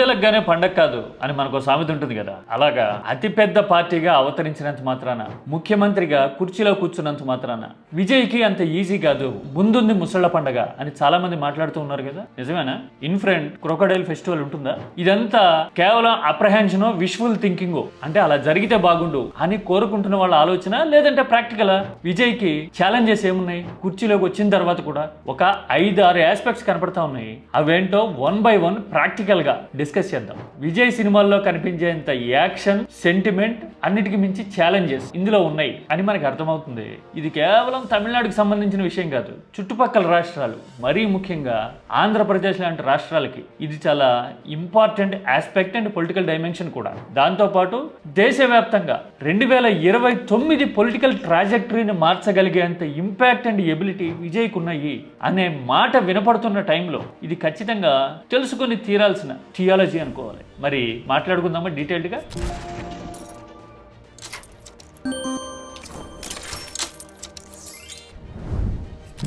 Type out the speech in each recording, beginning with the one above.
పిల్లలకు పండగ కాదు అని మనకు సామెత ఉంటుంది కదా, అలాగా అతిపెద్ద పార్టీగా అవతరించినంత మాత్రాన, ముఖ్యమంత్రిగా కుర్చీలో కూర్చున్నంత మాత్రాన విజయ్కి అంత ఈజీ కాదు, ముందుంది ముసళ్ల పండగ అని చాలా మంది మాట్లాడుతూ ఉన్నారు కదా. నిజమేనా? ఇన్ ఫ్రంట్ క్రొకడైల్ ఫెస్టివల్ ఉంటుందా? ఇదంతా కేవలం అప్రహెన్షన్, విష్ఫుల్ థింకింగ్, అంటే అలా జరిగితే బాగుండు అని కోరుకుంటున్న వాళ్ళ ఆలోచన, లేదంటే ప్రాక్టికల్? విజయ్కి ఛాలెంజెస్ ఏమున్నాయి? కుర్చీలోకి వచ్చిన తర్వాత కూడా ఒక 5-6 ఆస్పెక్ట్స్ కనపడతా ఉన్నాయి. అవేంటో 1 by 1 ప్రాక్టికల్ గా డిస్కస్ చేద్దాం. విజయ్ సినిమాల్లో కనిపించేంత యాక్షన్, సెంటిమెంట్, అన్నిటికీ మించి ఛాలెంజెస్ ఇందులో ఉన్నాయి అని మనకు అర్థమవుతుంది. ఇది కేవలం తమిళనాడుకి సంబంధించిన విషయం కాదు, చుట్టుపక్కల రాష్ట్రాలు, మరీ ముఖ్యంగా ఆంధ్రప్రదేశ్ లాంటి రాష్ట్రాలకి ఇది చాలా important aspect and political dimension కూడా. దాంతోపాటు దేశవ్యాప్తంగా 2029 పొలిటికల్ ట్రాజెక్టరీని మార్చగలిగేంత ఇంపాక్ట్ అండ్ ఎబిలిటీ విజయ్కి ఉన్నాయి అనే మాట వినపడుతున్న టైంలో ఇది ఖచ్చితంగా తెలుసుకొని తీరాల్సిన థియాలజీ అనుకోవాలి. మరి మాట్లాడుకుందామా డీటెయిల్డ్గా?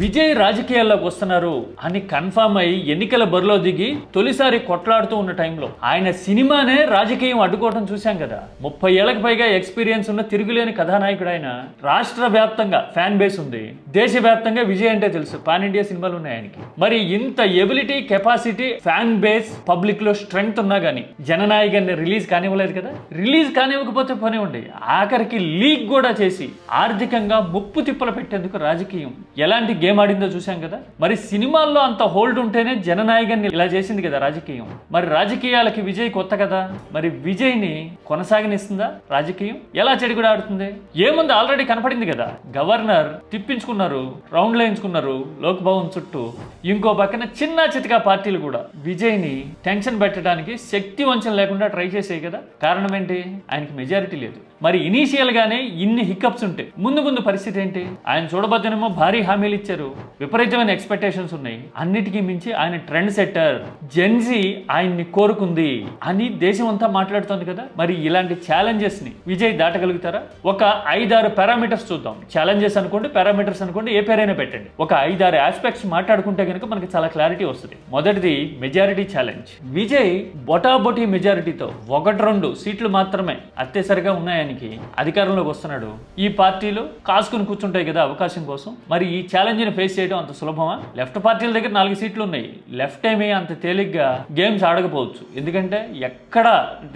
విజయ్ రాజకీయాల్లోకి వస్తున్నారు అని కన్ఫామ్ అయ్యి ఎన్నికల బరిలో దిగి తొలిసారి కొట్లాడుతూ ఉన్న టైంలో ఆయన సినిమానే రాజకీయం అడ్డుకోవడం చూశాం కదా. 30 ఏళ్లకు పైగా ఎక్స్పీరియన్స్ ఉన్న తిరుగులేని కథానాయకుడు ఆయన. రాష్ట్ర వ్యాప్తంగా ఫ్యాన్ బేస్ ఉంది, దేశవ్యాప్తంగా విజయ్ అంటే తెలుసు, పాన్ ఇండియా సినిమాలు ఉన్నాయి ఆయనకి. మరి ఇంత ability, capacity, fan base, public లో స్ట్రెంగ్త్ ఉన్నా గానీ జననాయకుడిని రిలీజ్ కానివ్వలేదు కదా. రిలీజ్ కానివ్వకపోతే పని ఉండే, ఆఖరికి లీక్ కూడా చేసి ఆర్థికంగా ముప్పు తిప్పలు పెట్టేందుకు రాజకీయం ఎలాంటి గేమ్ ఆడిందో చూసాం కదా. మరి సినిమాల్లో అంత హోల్డ్ ఉంటేనే జననాయకుడిని ఇలా చేసింది కదా రాజకీయం. మరి రాజకీయాలకి విజయ్ కొత్త కదా, మరి విజయ్ని కొనసాగనిస్తుందా రాజకీయం? ఎలా చెడుగుడు ఆడుతుంది? ఏముంది, ఆల్రెడీ కనపడింది కదా. గవర్నర్ తిప్పించుకున్నారు, రౌండ్ వేయించుకున్నారు లోక్ భవన్ చుట్టూ. ఇంకో పక్కన చిన్న చితకా పార్టీలు కూడా విజయ్ని టెన్షన్ పెట్టడానికి శక్తి వంచన లేకుండా ట్రై చేసాయి కదా. కారణం ఏంటి? ఆయనకి మెజారిటీ లేదు. మరి ఇనీషియల్ గానే ఇన్ని హిక్అప్స్ ఉంటే ముందు ముందు పరిస్థితి ఏంటి? ఆయన చూడబోతేనేమో భారీ హామీలు ఇచ్చారు, విపరీతమైన ఎక్స్పెక్టేషన్స్ ఉన్నాయి. అన్నిటికీ మించి ఆయన ట్రెండ్ సెట్టర్, జెన్జీ ఆయన్ని కోరుకుంది అని దేశం అంతా మాట్లాడుతోంది కదా. మరి ఇలాంటి ఛాలెంజెస్ ని విజయ్ దాటగలుగుతారా? ఒక 5-6 పారామీటర్స్ చూద్దాం. ఛాలెంజెస్ అనుకోండి, పారామీటర్స్ అనుకోండి, ఏ పేరైనా పెట్టండి. ఒక 5-6 ఆస్పెక్ట్స్ మాట్లాడుకుంటే కనుక మనకి చాలా క్లారిటీ వస్తుంది. మొదటిది మెజారిటీ ఛాలెంజ్. విజయ్ బొటాబొటీ మెజారిటీతో 1-2 సీట్లు మాత్రమే అత్యవసరంగా ఉన్నాయని అధికారంలోకి వస్తున్నాడు. ఈ పార్టీలు కాసుకుని కూర్చుంటాయి కదా అవకాశం కోసం. మరి ఈ ఛాలెంజ్ ని ఫేస్ చేయడం అంత సులభమా? లెఫ్ట్ పార్టీల దగ్గర 4 సీట్లు ఉన్నాయి. లెఫ్ట్ ఏమీ అంత తేలిగ్గా గేమ్స్ ఆడకపోవచ్చు, ఎందుకంటే ఎక్కడ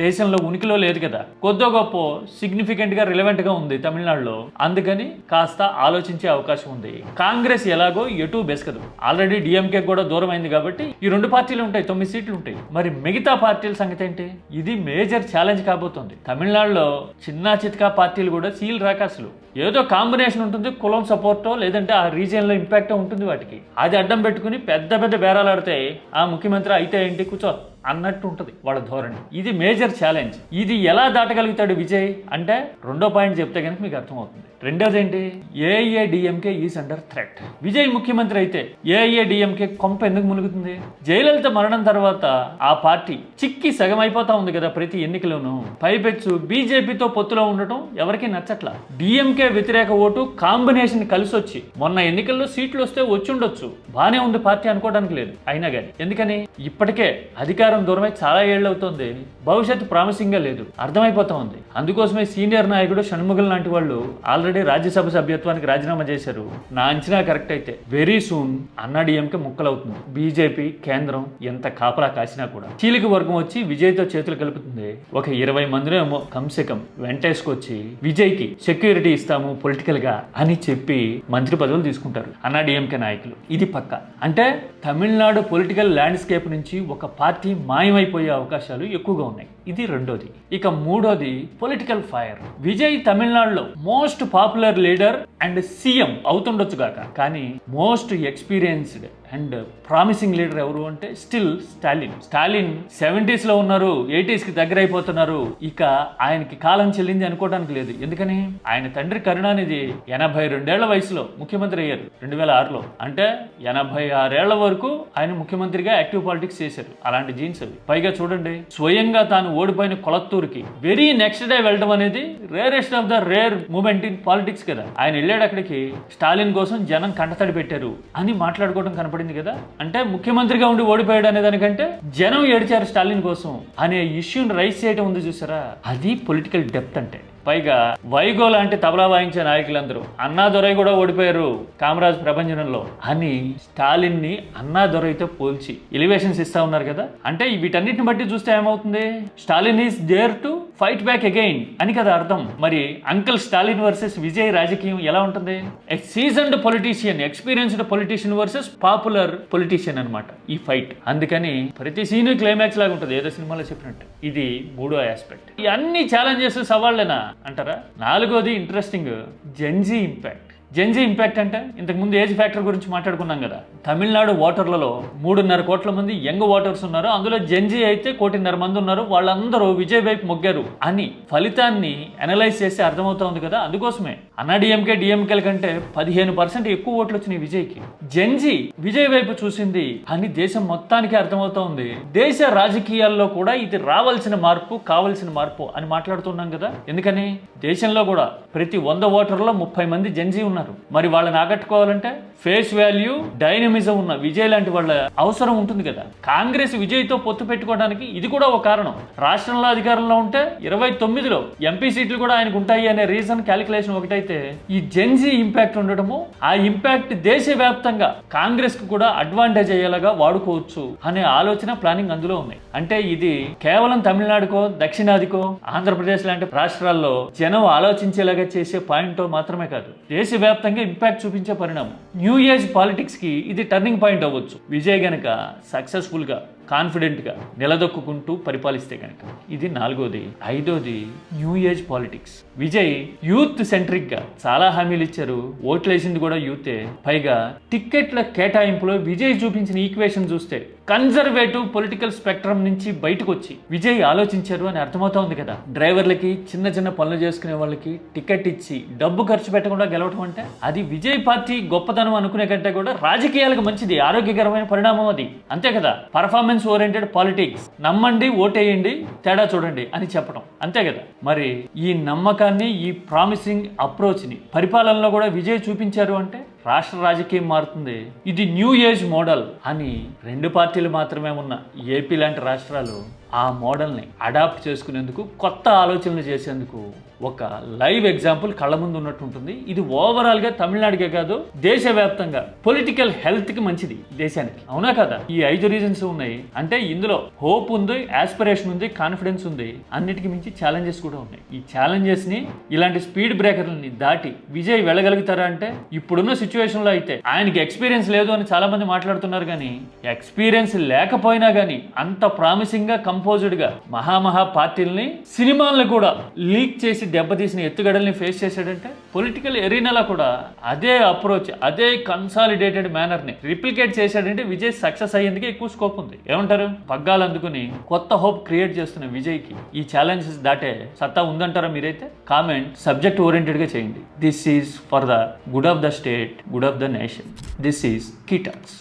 దేశంలో ఉనికిలో లేదు కదా. కొద్దో గొప్ప సిగ్నిఫికెంట్ గా రిలవెంట్ గా ఉంది తమిళనాడులో, అందుకని కాస్త ఆలోచించే అవకాశం ఉంది. కాంగ్రెస్ ఎలాగో ఎటు బెసకదు, ఆల్రెడీ డిఎంకే కూడా దూరం అయింది కాబట్టి ఈ 2 పార్టీలు ఉంటాయి, 9 సీట్లు ఉంటాయి. మరి మిగతా పార్టీల సంగతి ఏంటి? ఇది మేజర్ ఛాలెంజ్ కాబోతోంది. తమిళనాడులో చిన్న చితకా పార్టీలు కూడా సీల్ రాకాసులు, ఏదో కాంబినేషన్ ఉంటుంది, కులం సపోర్టో లేదంటే ఆ రీజియన్ లో ఇంపాక్ట్ ఉంటుంది వాటికి. అది అడ్డం పెట్టుకుని పెద్ద పెద్ద బేరాలు ఆడితే ఆ ముఖ్యమంత్రి అయితే ఏంటి కూర్చో అన్నట్టు ఉంటుంది వాళ్ళ ధోరణి. ఇది మేజర్ ఛాలెంజ్. ఇది ఎలా దాటగలుగుతాడు విజయ్ అంటే రెండో పాయింట్ చెప్తే కనుక మీకు అర్థమవుతుంది. రెండోది ఏంటి? AIADMK is under threat. Vijay ముఖ్యమంత్రి అయితే ఏఐఏడిఎంకే కొంప ఎందుకు మునుగుతుంది? జయలలిత మరణం తర్వాత ఆ పార్టీ చిక్కి సగం అయిపోతా ఉంది కదా ప్రతి ఎన్నికలోనూ. పైపెచ్చు బీజేపీతో పొత్తులో ఉండటం ఎవరికి నచ్చట్లా. డిఎంకే వ్యతిరేక ఓటు కాంబినేషన్ కలిసి వచ్చి మొన్న ఎన్నికల్లో సీట్లు వస్తే వచ్చి ఉండొచ్చు, బానే ఉంది పార్టీ అనుకోవడానికి లేదు. అయినా కానీ ఎందుకని? ఇప్పటికే అధికారం దూరమై చాలా ఏళ్ళు అవుతుంది, భవిష్యత్తు ప్రామిసింగ్ గా లేదు, అర్థమైపోతా ఉంది. అందుకోసమే సీనియర్ నాయకుడు షణ్ముగల్ లాంటి వాళ్ళు ఆల్రెడీ రాజ్యసభ సభ్యత్వానికి రాజీనామా చేశారు. నా అంచనా కరెక్ట్ అయితే వెరీ సూన్ అన్నాడీఎంకే ముక్కలవుతుంది. బీజేపీ కేంద్రం ఎంత కాపలా కాసినా కూడా చీలిక వర్గం వచ్చి విజయ్తో చేతులు కలుపుతుంది. ఒక 20 మందిలో ఏమో కంసెకం వెంటేసుకొచ్చి విజయ్కి సెక్యూరిటీ ఇస్తాము పొలిటికల్ గా అని చెప్పి మంత్రి పదవులు తీసుకుంటారు అన్నాడీఎంకే నాయకులు. ఇది పక్క. అంటే తమిళనాడు పొలిటికల్ ల్యాండ్స్కేప్ నుంచి ఒక పార్టీ మాయమైపోయే అవకాశాలు ఎక్కువగా ఉన్నాయి. ఇది రెండోది. ఇక మూడోది పొలిటికల్ ఫైర్. విజయ్ తమిళనాడులో most popular leader and CM అవుతుండొచ్చు గాక, కానీ most experienced and promising leader ఎవరు అంటే స్టిల్ స్టాలిన్. స్టాలిన్ 70s లో ఉన్నారు, 80s కి దగ్గర అయిపోతున్నారు. ఇక ఆయనకి కాలం చెల్లింది అనుకోవడానికి లేదు. ఎందుకని? ఆయన తండ్రి కరుణానిధి 82 ఏళ్ల వయసులో ముఖ్యమంత్రి అయ్యారు 2006లో. అంటే 86 ఏళ్ల వరకు ఆయన ముఖ్యమంత్రిగా యాక్టివ్ పాలిటిక్స్ చేశారు. అలాంటి జీన్స్ అవి. పైగా చూడండి, స్వయంగా తాను ఓడిపోయిన కొలత్తూరుకి వెరీ నెక్స్ట్ డే వెళ్ళడం అనేది rarest of the rare moment in politics కదా. ఆయన వెళ్ళాడు అక్కడికి, స్టాలిన్ కోసం జనం కంటతడి పెట్టారు అని మాట్లాడుకోవడం కనపడింది పడింది కదా. అంటే ముఖ్యమంత్రిగా ఉండి ఓడిపోయాడు అనే దానికంటే జనం ఏడిచారు స్టాలిన్ కోసం అనే ఇష్యూని రైజ్ చేయడం ఉంది చూసారా, అది పొలిటికల్ డెప్త్ అంటే. పైగా వైగో లాంటి తబలా వాయించే నాయకులందరూ అన్నాదొరై కూడా ఓడిపోయారు కామరాజ్ ప్రభంజనంలో అని స్టాలిన్ ని అన్నాదొరైతో పోల్చి ఎలివేషన్స్ ఇస్తా ఉన్నారు కదా. అంటే వీటన్నిటిని బట్టి చూస్తే ఏమవుతుంది, Stalin is there to fight back again అని కదా అర్థం. మరి అంకల్ స్టాలిన్ వర్సెస్ విజయ్ రాజకీయం ఎలా ఉంటుంది? A seasoned politician, experienced politician versus popular politician అనమాట ఈ ఫైట్. అందుకని ప్రతి సీన్ క్లైమాక్స్ లాగా ఉంటుంది, ఏదో సినిమాలో చెప్పినట్టు. ఇది మూడో ఆస్పెక్ట్. ఈ అన్ని ఛాలెంజెస్ సవాళ్ళేనా అంటారా? నాలుగోది interesting, Gen Z impact. Gen Z impact అంటే ఇంతకు ముందు ఏజ్ ఫ్యాక్టర్ గురించి మాట్లాడుకున్నాం కదా. తమిళనాడు ఓటర్లలో 3.5 కోట్ల మంది యంగ్ ఓటర్స్ ఉన్నారు, అందులో జెన్జీ అయితే 1.5 కోటి మంది ఉన్నారు. వాళ్ళందరూ విజయ్ వైపు మొగ్గారు అని ఫలితాన్ని అనలైజ్ చేస్తే అర్థమవుతోంది కదా. అందుకోసమే అన్నాడీఎంకే డిఎంకేల కంటే 15% ఎక్కువ ఓట్లు వచ్చినాయి విజయ్కి. జెన్జీ విజయ్ వైపు చూసింది అని దేశం మొత్తానికి అర్థమవుతోంది. దేశ రాజకీయాల్లో కూడా ఇది రావాల్సిన మార్పు, కావాల్సిన మార్పు అని మాట్లాడుతున్నాం కదా. ఎందుకని దేశంలో కూడా ప్రతి 100 ఓటర్లో 30 మంది జెన్జీ ఉన్నారు. మరి వాళ్ళని ఆకట్టుకోవాలంటే ఫేస్ వాల్యూ, డైనమిజం ఉన్న విజయ్ లాంటి వాళ్ళ అవసరం ఉంటుంది కదా. కాంగ్రెస్ విజయ్తో పొత్తు పెట్టుకోవడానికి ఇది కూడా ఒక కారణం. రాష్ట్రంలో అధికారంలో ఉంటే 29లో ఎంపీ సీట్లు కూడా ఆయనకు ఉంటాయి అనే రీజన్ క్యాలిక్యులేషన్ ఒకటైతే, ఈ జెన్జీ ఇంపాక్ట్ ఉండడము, ఆ ఇంపాక్ట్ దేశవ్యాప్తంగా కాంగ్రెస్ కు కూడా అడ్వాంటేజ్ అయ్యేలాగా వాడుకోవచ్చు అనే ఆలోచన, ప్లానింగ్ అందులో ఉన్నాయి. అంటే ఇది కేవలం తమిళనాడుకో, దక్షిణాదికో, ఆంధ్రప్రదేశ్ లాంటి రాష్ట్రాల్లో జనం ఆలోచించేలాగా చేసే పాయింట్ మాత్రమే కాదు, దేశవ్యాప్తంగా ఇంపాక్ట్ చూపించే పరిణామం. న్యూ ఏజ్ పాలిటిక్స్ కి ఇది టర్నింగ్ పాయింట్ అవ్వచ్చు విజయ్ గనక సక్సెస్ఫుల్ గా, కాన్ఫిడెంట్ గా నిలదొక్కుంటూ పరిపాలిస్తే కనుక. ఇది నాలుగోది. ఐదోది new age politics. Vijay youth centric గా చాలా హామీలు ఇచ్చారు, ఓట్లేసింది కూడా యూతే. పైగా టిక్కెట్ల కేటాయింపులో విజయ్ చూపించిన ఈక్వేషన్ చూస్తే కన్జర్వేటివ్ పొలిటికల్ స్పెక్ట్రమ్ నుంచి బయటకు వచ్చి విజయ్ ఆలోచించారు అని అర్థమవుతోంది కదా. డ్రైవర్లకి, చిన్న చిన్న పనులు చేసుకునే వాళ్ళకి టికెట్ ఇచ్చి డబ్బు ఖర్చు పెట్టకుండా గెలవటం అంటే అది విజయ్ పార్టీ గొప్పతనం అనుకునే కంటే కూడా రాజకీయాలకు మంచిది, ఆరోగ్యకరమైన పరిణామం అది. అంతే కదా. పర్ఫార్మెన్స్ ఓరియంటెడ్ పాలిటిక్స్, నమ్మండి, ఓటేయండి, తేడా చూడండి అని చెప్పడం, అంతే కదా. మరి ఈ నమ్మకాన్ని, ఈ ప్రామిసింగ్ అప్రోచ్ ని పరిపాలనలో కూడా విజయ్ చూపించారు అంటే రాష్ట్ర రాజకీయం మారుతుంది. ఇది న్యూ ఏజ్ మోడల్ అని 2 పార్టీలు మాత్రమే ఉన్న ఏపీ లాంటి రాష్ట్రాలు ఆ మోడల్ని అడాప్ట్ చేసుకునేందుకు, కొత్త ఆలోచనలు చేసేందుకు ఒక లైవ్ ఎగ్జాంపుల్ కళ్ళ ముందు ఉన్నట్టు ఉంటుంది. ఇది ఓవరాల్గా తమిళనాడుకే కాదు, దేశవ్యాప్తంగా పొలిటికల్ హెల్త్కి మంచిది దేశానికి. అవునా కదా? ఈ 5 రీజన్స్ ఉన్నాయి. అంటే ఇందులో హోప్ ఉంది, ఆస్పిరేషన్ ఉంది, కాన్ఫిడెన్స్ ఉంది, అన్నిటికీ మించి ఛాలెంజెస్ కూడా ఉన్నాయి. ఈ ఛాలెంజెస్ని, ఇలాంటి స్పీడ్ బ్రేకర్లని దాటి విజయ్ వెళ్ళగలుగుతారా అంటే, ఇప్పుడున్న సిచ్యువేషన్లో అయితే ఆయనకి ఎక్స్పీరియన్స్ లేదు అని చాలా మంది మాట్లాడుతున్నారు. కానీ ఎక్స్పీరియన్స్ లేకపోయినా కానీ అంత ప్రామిసింగ్గా, కంపోజ్డ్గా మహా పార్టీలని, సినిమాలను కూడా లీక్ చేసి దెబ్బతీసిన ఎత్తుగడల్ని ఫేస్ చేశాడంటే, పొలిటికల్ ఎరీనాలో కూడా అదే అప్రోచ్, అదే కన్సాలిడేటెడ్ మేనర్ని రిప్లికేట్ చేశాడంటే విజయ్ సక్సెస్ అయ్యేందుకే ఎక్కువ స్కోప్ ఉంది. ఏమంటారు? పగ్గాలు అందుకుని కొత్త హోప్ క్రియేట్ చేస్తున్న విజయ్కి ఈ ఛాలెంజెస్ దాటే సత్తా ఉందంటారా మీరైతే? కామెంట్ సబ్జెక్ట్ ఓరియంటెడ్గా చేయండి. This is for the good of the state, good of the nation. This is key talks.